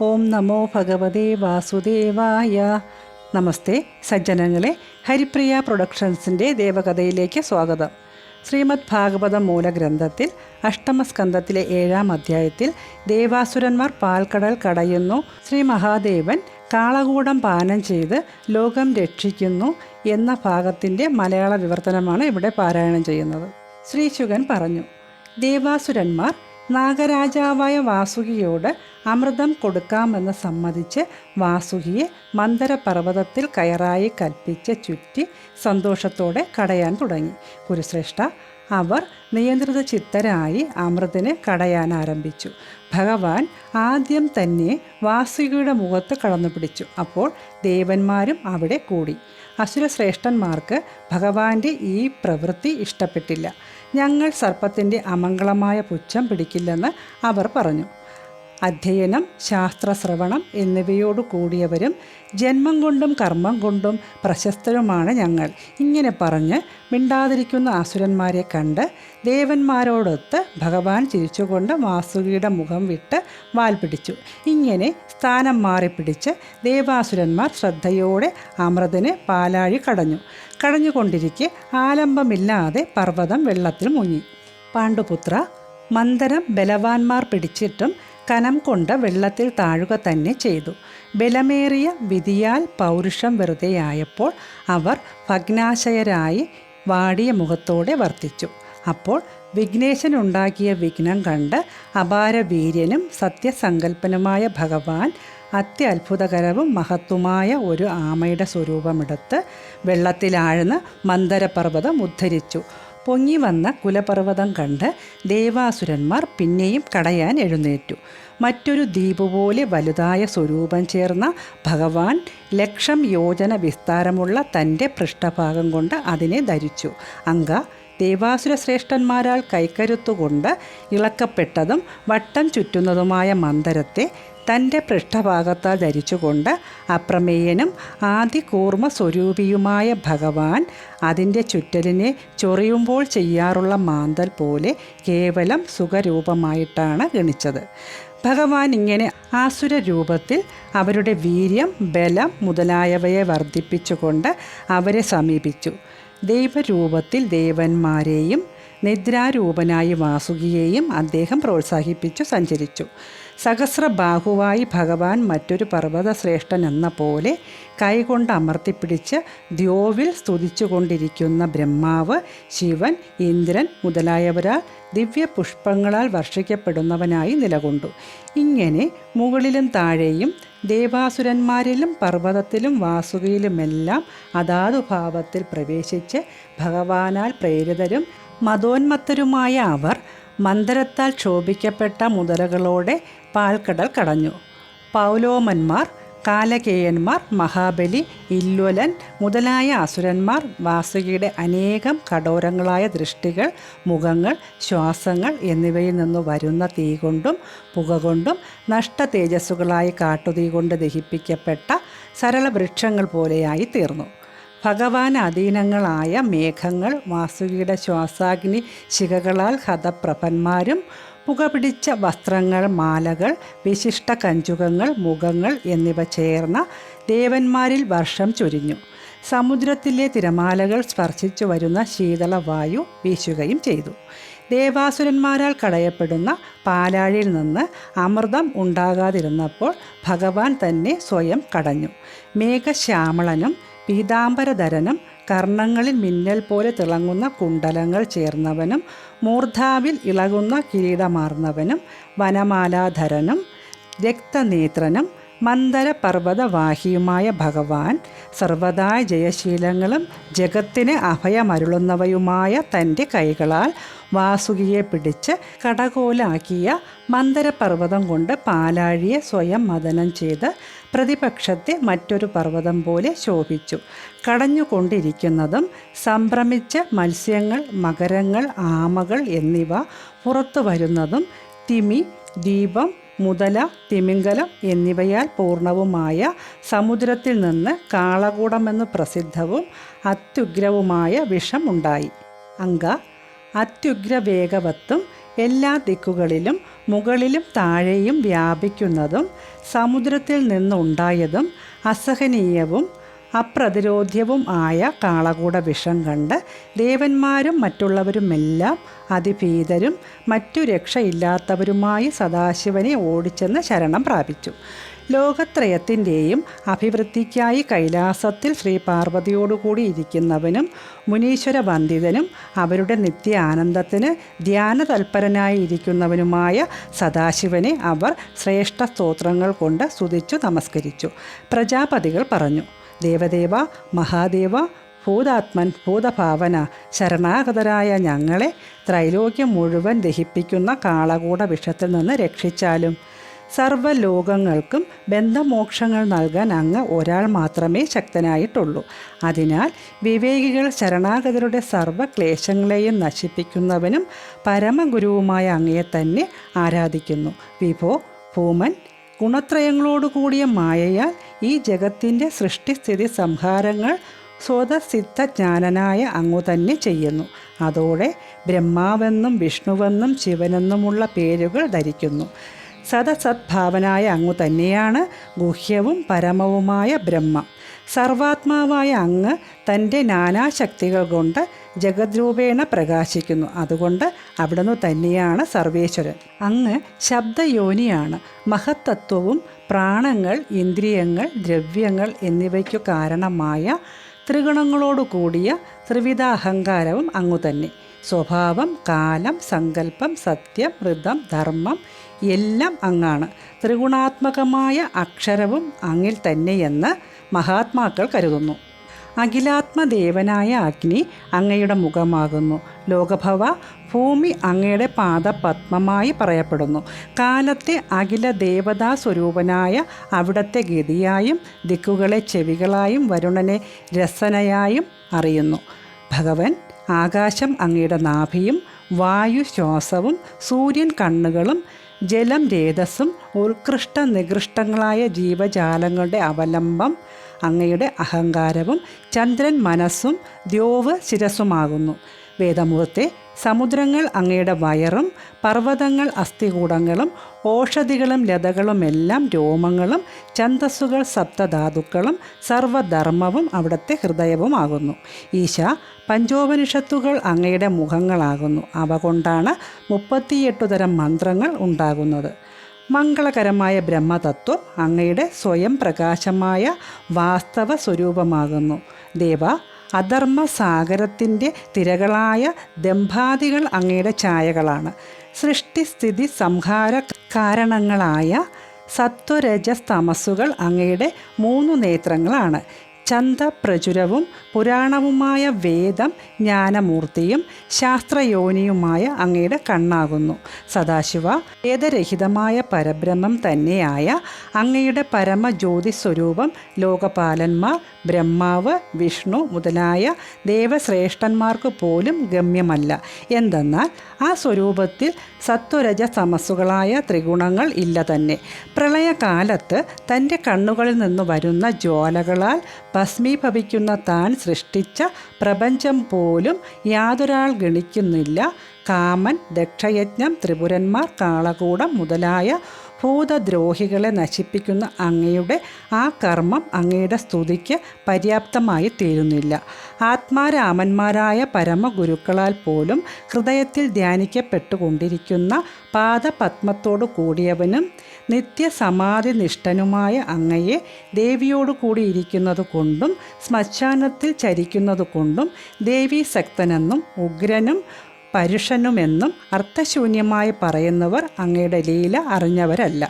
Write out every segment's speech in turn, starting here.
ഓം നമോ ഭഗവതേ വാസുദേവായ. നമസ്തേ സജ്ജനങ്ങളെ, ഹരിപ്രിയ പ്രൊഡക്ഷൻസിൻ്റെ ദേവകഥയിലേക്ക് സ്വാഗതം. ശ്രീമദ് ഭാഗവതം മൂലഗ്രന്ഥത്തിൽ അഷ്ടമസ്കന്ധത്തിലെ 7-ാം അധ്യായത്തിൽ ദേവാസുരന്മാർ പാൽക്കടൽ കടയുന്നു, ശ്രീ മഹാദേവൻ കാളകൂടം പാനം ചെയ്ത് ലോകം രക്ഷിക്കുന്നു എന്ന ഭാഗത്തിൻ്റെ മലയാള വിവർത്തനമാണ് ഇവിടെ പാരായണം ചെയ്യുന്നത്. ശ്രീശുകൻ പറഞ്ഞു, ദേവാസുരന്മാർ നാഗരാജാവായ വാസുകിയോട് അമൃതം കൊടുക്കാമെന്ന് സമ്മതിച്ച് വാസുകിയെ മന്ദരപർവ്വതത്തിൽ കയറായി കൽപ്പിച്ച് ചുറ്റി സന്തോഷത്തോടെ കടയാൻ തുടങ്ങി. കുരുശ്രേഷ്ഠ, അവർ നിയന്ത്രിത ചിത്തരായി അമൃതിനെ കടയാൻ ആരംഭിച്ചു. ഭഗവാൻ ആദ്യം തന്നെ വാസുകിയുടെ മുഖത്ത് കടന്നു പിടിച്ചു. അപ്പോൾ ദേവന്മാരും അവിടെ കൂടി. അസുരശ്രേഷ്ഠന്മാർക്ക് ഭഗവാന്റെ ഈ പ്രവൃത്തി ഇഷ്ടപ്പെട്ടില്ല. ഞങ്ങൾ സർപ്പത്തിൻ്റെ അമംഗളമായ പുച്ഛം പിടിക്കില്ലെന്ന് അവർ പറഞ്ഞു. അധ്യയനം, ശാസ്ത്രശ്രവണം എന്നിവയോടു കൂടിയവരും ജന്മം കൊണ്ടും കർമ്മം കൊണ്ടും പ്രശസ്തരുമാണ് ഞങ്ങൾ. ഇങ്ങനെ പറഞ്ഞ് മിണ്ടാതിരിക്കുന്ന അസുരന്മാരെ കണ്ട് ദേവന്മാരോടൊത്ത് ഭഗവാൻ ചിരിച്ചുകൊണ്ട് വാസുകിയുടെ മുഖം വിട്ട് വാൽ പിടിച്ചു. ഇങ്ങനെ സ്ഥാനം മാറിപ്പിടിച്ച് ദേവാസുരന്മാർ ശ്രദ്ധയോടെ അമൃതിനെ പാലാഴി കടഞ്ഞുകൊണ്ടിരിക്കെ ആലംബമില്ലാതെ പർവ്വതം വെള്ളത്തിൽ മുങ്ങി. പാണ്ഡുപുത്ര, മന്ദരം ബലവാന്മാർ പിടിച്ചിട്ടും കനം കൊണ്ട് വെള്ളത്തിൽ താഴുക തന്നെ ചെയ്തു. ബലമേറിയ വിധിയാൽ പൗരുഷം വെറുതെയായപ്പോൾ അവർ ഭഗ്നാശയരായി വാടിയ മുഖത്തോടെ വർത്തിച്ചു. അപ്പോൾ വിഘ്നേശനുണ്ടാക്കിയ വിഘ്നം കണ്ട് അപാരവീര്യനും സത്യസങ്കല്പനുമായ ഭഗവാൻ അത്യത്ഭുതകരവും മഹത്വമായ ഒരു ആമയുടെ സ്വരൂപമെടുത്ത് വെള്ളത്തിലാഴ്ന്ന് മന്ദരപർവ്വതം ഉദ്ധരിച്ചു. പൊങ്ങി വന്ന കുലപർവ്വതം കണ്ട് ദേവാസുരന്മാർ പിന്നെയും കടയാൻ എഴുന്നേറ്റു. മറ്റൊരു ദ്വീപ് പോലെ വലുതായ സ്വരൂപം ചേർന്ന ഭഗവാൻ 1,00,000 യോജന വിസ്താരമുള്ള തൻ്റെ പൃഷ്ഠഭാഗം കൊണ്ട് അതിനെ ധരിച്ചു. അങ്ക ദേവാസുര ശ്രേഷ്ഠന്മാരാൽ കൈക്കരുത്തുകൊണ്ട് ഇളക്കപ്പെട്ടതും വട്ടം ചുറ്റുന്നതുമായ മന്ദരത്തെ തൻ്റെ പൃഷ്ഠഭാഗത്താൽ ധരിച്ചുകൊണ്ട് അപ്രമേയനും ആദികൂർമ്മ സ്വരൂപിയുമായ ഭഗവാൻ അതിൻ്റെ ചുറ്റലിനെ ചൊറിയുമ്പോൾ ചെയ്യാറുള്ള മാന്തൽ പോലെ കേവലം സുഖരൂപമായിട്ടാണ് ഗണിച്ചത്. ഭഗവാൻ ഇങ്ങനെ ആസുര രൂപത്തിൽ അവരുടെ വീര്യം, ബലം മുതലായവയെ വർദ്ധിപ്പിച്ചുകൊണ്ട് അവരെ സമീപിച്ചു. ദൈവരൂപത്തിൽ ദേവന്മാരെയും നിദ്രാരൂപനായി വാസുകിയെയും അദ്ദേഹം പ്രോത്സാഹിപ്പിച്ചു സഞ്ചരിച്ചു. സഹസ്രബാഹുവായി ഭഗവാൻ മറ്റൊരു പർവ്വതശ്രേഷ്ഠൻ എന്ന പോലെ കൈകൊണ്ട് അമർത്തിപ്പിടിച്ച് ദ്യോവിൽ സ്തുതിച്ചുകൊണ്ടിരിക്കുന്ന ബ്രഹ്മാവ്, ശിവൻ, ഇന്ദ്രൻ മുതലായവരാൽ ദിവ്യപുഷ്പങ്ങളാൽ വർഷിക്കപ്പെടുന്നവനായി നിലകൊണ്ടു. ഇങ്ങനെ മുകളിലും താഴെയും ദേവാസുരന്മാരിലും പർവ്വതത്തിലും വാസുകിയിലുമെല്ലാം അതാതു ഭാവത്തിൽ പ്രവേശിച്ച് ഭഗവാനാൽ പ്രേരിതരും മതോന്മത്തരുമായ അവർ മന്ദരത്താൽ ക്ഷോഭിക്കപ്പെട്ട മുതലകളോടെ പാൽക്കടൽ കടഞ്ഞു. പൗലോമന്മാർ, കാലകേയന്മാർ, മഹാബലി, ഇല്വലൻ മുതലായ അസുരന്മാർ വാസുകിയുടെ അനേകം കഠോരങ്ങളായ ദൃഷ്ടികൾ, മുഖങ്ങൾ, ശ്വാസങ്ങൾ എന്നിവയിൽ നിന്ന് വരുന്ന തീ കൊണ്ടും പുക കൊണ്ടും നഷ്ട തേജസ്സുകളായി കാട്ടുതീ കൊണ്ട് ദഹിപ്പിക്കപ്പെട്ട സരള വൃക്ഷങ്ങൾ പോലെയായി തീർന്നു. ഭഗവാൻ അധീനങ്ങളായ മേഘങ്ങൾ വാസുകിയുടെ ശ്വാസാഗ്നി ശിഖകളാൽ ഹതപ്രഭന്മാരും പുകപിടിച്ച വസ്ത്രങ്ങൾ, മാലകൾ, വിശിഷ്ട കഞ്ചുകങ്ങൾ, മുഖങ്ങൾ എന്നിവ ചേർന്ന ദേവന്മാരിൽ വർഷം ചൊരിഞ്ഞു. സമുദ്രത്തിലെ തിരമാലകൾ സ്പർശിച്ചു വരുന്ന ശീതളവായു വീശുകയും ചെയ്തു. ദേവാസുരന്മാരാൽ കടയപ്പെടുന്ന പാലാഴിയിൽ നിന്ന് അമൃതം ഉണ്ടാകാതിരുന്നപ്പോൾ ഭഗവാൻ തന്നെ സ്വയം കടഞ്ഞു. മേഘശ്യാമളനും പീതാംബരധരനും കർണങ്ങളിൽ മിന്നൽ പോലെ തിളങ്ങുന്ന കുണ്ടലങ്ങൾ ചേർന്നവനും മൂർധാവിൽ ഇളകുന്ന കിരീടമാർന്നവനും വനമാലാധരനും രക്തനേത്രനും മന്ദരപർവ്വതവാഹിയുമായ ഭഗവാൻ സർവദാ ജയശീലങ്ങളും ജഗത്തിന് അഭയമരുളുന്നവയുമായ തൻ്റെ കൈകളാൽ വാസുകിയെ പിടിച്ച് കടകോലാക്കിയ മന്ദരപർവ്വതം കൊണ്ട് പാലാഴിയെ സ്വയം മദനം ചെയ്ത് പ്രതിപക്ഷത്തെ മറ്റൊരു പർവ്വതം പോലെ ശോഭിച്ചു. കടഞ്ഞുകൊണ്ടിരിക്കുന്നതും സംഭ്രമിച്ച മത്സ്യങ്ങൾ, മകരങ്ങൾ, ആമകൾ എന്നിവ പുറത്തു വരുന്നതും തിമി, ദീപം, മുതല, തിമിംഗലം എന്നിവയാൽ പൂർണ്ണവുമായ സമുദ്രത്തിൽ നിന്ന് കാളകൂടമെന്ന് പ്രസിദ്ധവും അത്യുഗ്രവുമായ വിഷം ഉണ്ടായി. അങ്ക അത്യുഗ്രവേഗവത്തും എല്ലാ ദിക്കുകളിലും മുകളിലും താഴെയും വ്യാപിക്കുന്നതും സമുദ്രത്തിൽ നിന്നുണ്ടായതും അസഹനീയവും അപ്രതിരോധ്യവും ആയ കാളകൂട വിഷം കണ്ട് ദേവന്മാരും മറ്റുള്ളവരുമെല്ലാം അതിഭീതരും മറ്റു രക്ഷയില്ലാത്തവരുമായി സദാശിവനെ ഓടിച്ചെന്ന് ശരണം പ്രാപിച്ചു. ലോകത്രയത്തിൻ്റെയും അഭിവൃദ്ധിക്കായി കൈലാസത്തിൽ ശ്രീ പാർവതിയോടുകൂടി ഇരിക്കുന്നവനും മുനീശ്വര വന്ദിതനും അവരുടെ നിത്യ ആനന്ദത്തിന് ധ്യാനതൽപരനായി ഇരിക്കുന്നവനുമായ സദാശിവനെ അവർ ശ്രേഷ്ഠ സ്തോത്രങ്ങൾ കൊണ്ട് സ്തുതിച്ചു നമസ്കരിച്ചു. പ്രജാപതികൾ പറഞ്ഞു: ദേവദേവ, മഹാദേവ, ഭൂതാത്മൻ, ഭൂതഭാവന, ശരണാഗതരായ ഞങ്ങളെ ത്രൈലോക്യം മുഴുവൻ ദഹിപ്പിക്കുന്ന കാളകൂട വിഷത്തിൽ നിന്ന് രക്ഷിച്ചാലും. സർവ്വലോകങ്ങൾക്കും ബന്ധമോക്ഷങ്ങൾ നൽകാൻ അങ്ങ് ഒരാൾ മാത്രമേ ശക്തനായിട്ടുള്ളൂ. അതിനാൽ വിവേകികൾ ശരണാഗതരുടെ സർവ്വക്ലേശങ്ങളെയും നശിപ്പിക്കുന്നവനും പരമഗുരുവുമായ അങ്ങയെ തന്നെ ആരാധിക്കുന്നു. വിഭോ, ഭൂമൻ, ഗുണത്രയങ്ങളോടുകൂടിയ മായയാൽ ഈ ജഗത്തിൻ്റെ സൃഷ്ടിസ്ഥിതി സംഹാരങ്ങൾ സ്വതസിദ്ധജ്ഞാനനായ അങ്ങു തന്നെ ചെയ്യുന്നു. അതോടെ ബ്രഹ്മാവെന്നും വിഷ്ണുവെന്നും ശിവനെന്നുമുള്ള പേരുകൾ ധരിക്കുന്നു. സദസദ്ഭാവനായ അങ്ങു തന്നെയാണ് ഗുഹ്യവും പരമവുമായ ബ്രഹ്മം. സർവാത്മാവായ അങ്ങ് തൻ്റെ നാനാശക്തികൾ കൊണ്ട് ജഗദ്രൂപേണ പ്രകാശിക്കുന്നു. അതുകൊണ്ട് അവിടുന്ന് തന്നെയാണ് സർവേശ്വരൻ. അങ്ങ് ശബ്ദയോനിയാണ്. മഹത്തത്വവും പ്രാണങ്ങൾ, ഇന്ദ്രിയങ്ങൾ, ദ്രവ്യങ്ങൾ എന്നിവയ്ക്കു കാരണമായ ത്രിഗുണങ്ങളോടു കൂടിയ ത്രിവിധാഹങ്കാരവും അങ്ങു തന്നെ. സ്വഭാവം, കാലം, സങ്കല്പം, സത്യം, ഋതം, ധർമ്മം എല്ലാം അങ്ങാണ്. ത്രിഗുണാത്മകമായ അക്ഷരവും അങ്ങിൽ തന്നെയെന്ന് മഹാത്മാക്കൾ കരുതുന്നു. അഖിലാത്മദേവനായ അഗ്നി അങ്ങയുടെ മുഖമാകുന്നു. ലോകഭവ, ഭൂമി അങ്ങയുടെ പാദപത്മമായി പറയപ്പെടുന്നു. കാലത്തെ അഖില ദേവതാ സ്വരൂപനായ അവിടത്തെ ഗതിയായും ദിക്കുകളെ ചെവികളായും വരുണനെ രസനയായും അറിയുന്നു. ഭഗവൻ, ആകാശം അങ്ങയുടെ നാഭിയും വായു ശ്വാസവും സൂര്യൻ കണ്ണുകളും ജലം രേതസ്സും ഉത്കൃഷ്ട നികൃഷ്ടങ്ങളായ ജീവജാലങ്ങളുടെ അവലംബം അങ്ങയുടെ അഹങ്കാരവും ചന്ദ്രൻ മനസ്സും ദ്യോവ് ശിരസ്സുമാകുന്നു. വേദമുഖത്തെ സമുദ്രങ്ങൾ അങ്ങയുടെ വയറും പർവ്വതങ്ങൾ അസ്ഥികൂടങ്ങളും ഓഷധികളും ലതകളുമെല്ലാം രോമങ്ങളും ഛന്ദസ്സുകൾ സപ്തധാതുക്കളും സർവധർമ്മവും അവിടുത്തെ ഹൃദയവുമാകുന്നു. ഈശ, പഞ്ചോപനിഷത്തുകൾ അങ്ങയുടെ മുഖങ്ങളാകുന്നു. അവ കൊണ്ടാണ് 38 തരം മന്ത്രങ്ങൾ ഉണ്ടാകുന്നത്. മംഗളകരമായ ബ്രഹ്മതത്വം അങ്ങയുടെ സ്വയം പ്രകാശമായ വാസ്തവ സ്വരൂപമാകുന്നു. ദേവ, അധർമ്മസാഗരത്തിൻ്റെ തിരകളായ ദംഭാദികൾ അങ്ങയുടെ ഛായകളാണ്. സൃഷ്ടിസ്ഥിതി സംഹാര കാരണങ്ങളായ സത്വരജസ്തമസ്സുകൾ അങ്ങയുടെ 3 നേത്രങ്ങളാണ്. ചന്തപ്രചുരവും പുരാണവുമായ വേദം ജ്ഞാനമൂർത്തിയും ശാസ്ത്രയോനിയുമായ അങ്ങയുടെ കണ്ണാകുന്നു. സദാശിവ, വേദരഹിതമായ പരബ്രഹ്മം തന്നെയായ അങ്ങയുടെ പരമജ്യോതിസ്വരൂപം ലോകപാലന്മാർ, ബ്രഹ്മാവ്, വിഷ്ണു മുതലായ ദേവശ്രേഷ്ഠന്മാർക്ക് പോലും ഗമ്യമല്ല. എന്തെന്നാൽ ആ സ്വരൂപത്തിൽ സത്വരജ തമസ്സുകളായ ത്രിഗുണങ്ങൾ ഇല്ല തന്നെ. പ്രളയകാലത്ത് തൻ്റെ കണ്ണുകളിൽ നിന്ന് വരുന്ന ജ്വാലകളാൽ ഭസ്മീഭവിക്കുന്ന താൻ സൃഷ്ടിച്ച പ്രപഞ്ചം പോലും യാതൊരാൾ ഗണിക്കുന്നില്ല. കാമൻ, ദക്ഷയജ്ഞം, ത്രിപുരന്മാർ, കാളകൂടം മുതലായ ഭൂതദ്രോഹികളെ നശിപ്പിക്കുന്ന അങ്ങയുടെ ആ കർമ്മം അങ്ങയുടെ സ്തുതിക്ക് പര്യാപ്തമായി തീരുന്നില്ല. ആത്മാരാമന്മാരായ പരമഗുരുക്കളാൽ പോലും ഹൃദയത്തിൽ ധ്യാനിക്കപ്പെട്ടുകൊണ്ടിരിക്കുന്ന പാദപത്മത്തോടു കൂടിയവനും നിത്യസമാധിനിഷ്ഠനുമായ അങ്ങയെ ദേവിയോടു കൂടിയിരിക്കുന്നത് കൊണ്ടും ശ്മശാനത്തിൽ ചരിക്കുന്നത് കൊണ്ടും ദേവീസക്തനെന്നും ഉഗ്രനും പരുഷനുമെന്നും അർത്ഥശൂന്യമായി പറയുന്നവർ അങ്ങയുടെ ലീല അറിഞ്ഞവരല്ല.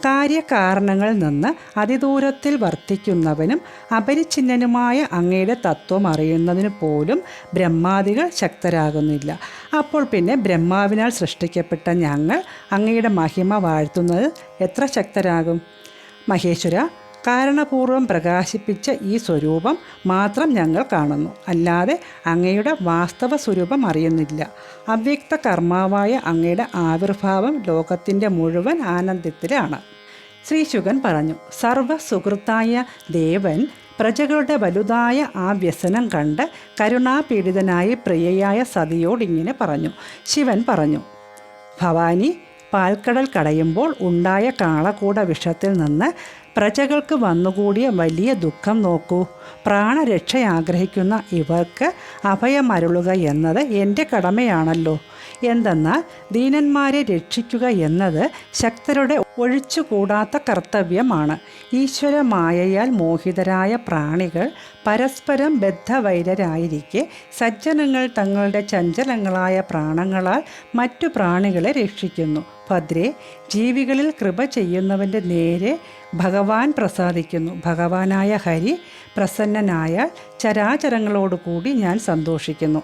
കാര്യകാരണങ്ങളിൽ നിന്ന് അതിദൂരത്തിൽ വർത്തിക്കുന്നവനും അപരിച്ഛിന്നനുമായ അങ്ങയുടെ തത്വം അറിയുന്നതിന് പോലും ബ്രഹ്മാദികൾ ശക്തരാകുന്നില്ല. അപ്പോൾ പിന്നെ ബ്രഹ്മാവിനാൽ സൃഷ്ടിക്കപ്പെട്ട ഞങ്ങൾ അങ്ങയുടെ മഹിമ വാഴ്ത്തുന്നത് എത്ര ശക്തരാകും? മഹേശ്വര, കാരണപൂർവം പ്രകാശിപ്പിച്ച ഈ സ്വരൂപം മാത്രം ഞങ്ങൾ കാണുന്നു, അല്ലാതെ അങ്ങയുടെ വാസ്തവ സ്വരൂപം അറിയുന്നില്ല. അവ്യക്ത കർമാവായ അങ്ങയുടെ ആവിർഭാവം ലോകത്തിൻ്റെ മുഴുവൻ ആനന്ദത്തിലാണ്. ശ്രീശുകൻ പറഞ്ഞു, സർവസുഹൃത്തായ ദേവൻ പ്രജകളുടെ വലുതായ ആ വ്യസനം കണ്ട് കരുണാപീഡിതനായി പ്രിയയായ സതിയോടിങ്ങനെ പറഞ്ഞു. ശിവൻ പറഞ്ഞു, ഭവാനി, പാൽക്കടൽ കടയുമ്പോൾ ഉണ്ടായ കാളകൂട വിഷത്തിൽ നിന്ന് പ്രജകൾക്ക് വന്നുകൂടിയ വലിയ ദുഃഖം നോക്കൂ. പ്രാണരക്ഷ ആഗ്രഹിക്കുന്ന ഇവർക്ക് അഭയമരുളുക എന്നത് എൻ്റെ കടമയാണല്ലോ. എന്തെന്നാൽ ദീനന്മാരെ രക്ഷിക്കുക എന്നത് ശക്തരുടെ ഒഴിച്ചുകൂടാത്ത കർത്തവ്യമാണ്. ഈശ്വര മായയാൽ മോഹിതരായ പ്രാണികൾ പരസ്പരം ബദ്ധവൈരരായിരിക്കെ സജ്ജനങ്ങൾ തങ്ങളുടെ ചഞ്ചലങ്ങളായ പ്രാണങ്ങളാൽ മറ്റു പ്രാണികളെ രക്ഷിക്കുന്നു. ഭദ്രേ, ജീവികളിൽ കൃപ ചെയ്യുന്നവൻ്റെ നേരെ ഭഗവാൻ പ്രസാദിക്കുന്നു. ഭഗവാനായ ഹരി പ്രസന്നനായാൽ ചരാചരങ്ങളോടുകൂടി ഞാൻ സന്തോഷിക്കുന്നു.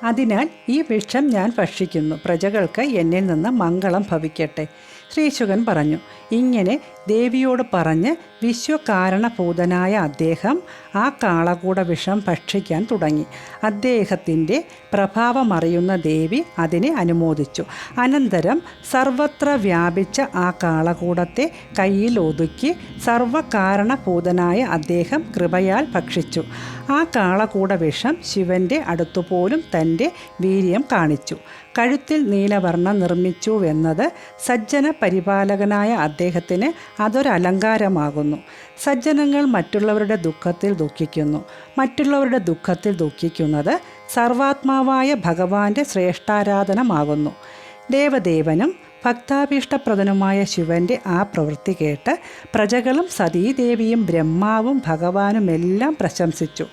അതിനാൽ ഈ വിഷം ഞാൻ ഭക്ഷിക്കുന്നു. പ്രജകൾക്ക് എന്നിൽ നിന്ന് മംഗളം ഭവിക്കട്ടെ. ശ്രീശുകൻ പറഞ്ഞു. ഇങ്ങനെ ദേവിയോട് പറഞ്ഞ് വിശ്വകാരണഭൂതനായ അദ്ദേഹം ആ കാളകൂട വിഷം ഭക്ഷിക്കാൻ തുടങ്ങി. അദ്ദേഹത്തിൻ്റെ പ്രഭാവമറിയുന്ന ദേവി അതിനെ അനുമോദിച്ചു. അനന്തരം സർവത്ര വ്യാപിച്ച ആ കാളകൂടത്തെ കയ്യിൽ ഒതുക്കി സർവകാരണഭൂതനായ അദ്ദേഹം കൃപയാൽ ഭക്ഷിച്ചു. ആ കാളകൂട വിഷം ശിവൻ്റെ അടുത്തുപോലും തൻ്റെ വീര്യം കാണിച്ചു. കഴുത്തിൽ നീലവർണ്ണം നിർമ്മിച്ചുവെന്നത് സജ്ജന പരിപാലകനായ അദ്ദേഹത്തിന് അതൊരലങ്കാരമാകുന്നു. സജ്ജനങ്ങൾ മറ്റുള്ളവരുടെ ദുഃഖത്തിൽ ദുഃഖിക്കുന്നു. മറ്റുള്ളവരുടെ ദുഃഖത്തിൽ ദുഃഖിക്കുന്നത് സർവാത്മാവായ ഭഗവാന്റെ ശ്രേഷ്ഠാരാധനമാകുന്നു. ദേവദേവനും ഭക്താഭീഷ്ടപ്രദനുമായ ശിവൻ്റെ ആ പ്രവൃത്തി കേട്ട് പ്രജകളും സതീദേവിയും ബ്രഹ്മാവും ഭഗവാനുമെല്ലാം പ്രശംസിച്ചു.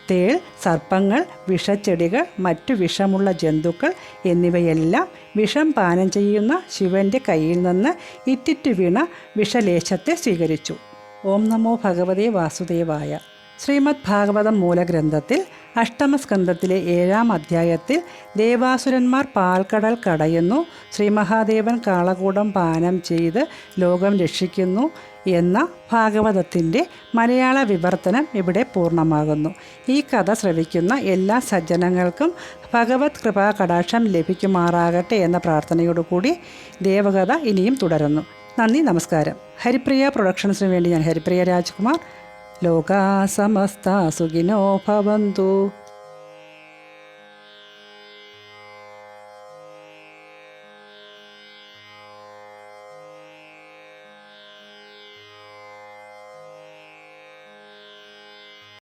തേൾ, സർപ്പങ്ങൾ, വിഷച്ചെടികൾ, മറ്റു വിഷമുള്ള ജന്തുക്കൾ എന്നിവയെല്ലാം വിഷം പാനം ചെയ്യുന്ന ശിവൻ്റെ കയ്യിൽ നിന്ന് ഇറ്റിറ്റു വീണ വിഷലേശത്തെ സ്വീകരിച്ചു. ഓം നമോ ഭഗവതേ വാസുദേവായ. ശ്രീമദ് ഭാഗവതം മൂലഗ്രന്ഥത്തിൽ അഷ്ടമസ്കന്ധത്തിലെ 7-ാം അധ്യായത്തിൽ ദേവാസുരന്മാർ പാൽക്കടൽ കടയുന്നു, ശ്രീ മഹാദേവൻ കാളകൂടം പാനം ചെയ്ത് ലോകം രക്ഷിക്കുന്നു എന്ന ഭാഗവതത്തിൻ്റെ മലയാള വിവർത്തനം ഇവിടെ പൂർണ്ണമാകുന്നു. ഈ കഥ ശ്രവിക്കുന്ന എല്ലാ സജ്ജനങ്ങൾക്കും ഭഗവത് കൃപാ കടാക്ഷം ലഭിക്കുമാറാകട്ടെ എന്ന പ്രാർത്ഥനയോടുകൂടി ദേവകഥ ഇനിയും തുടരുന്നു. നന്ദി, നമസ്കാരം. ഹരിപ്രിയ പ്രൊഡക്ഷൻസിന് വേണ്ടി ഞാൻ ഹരിപ്രിയ രാജ്കുമാർ. ലോകാ സമസ്ത സുഖിനോ ഭവന്തു.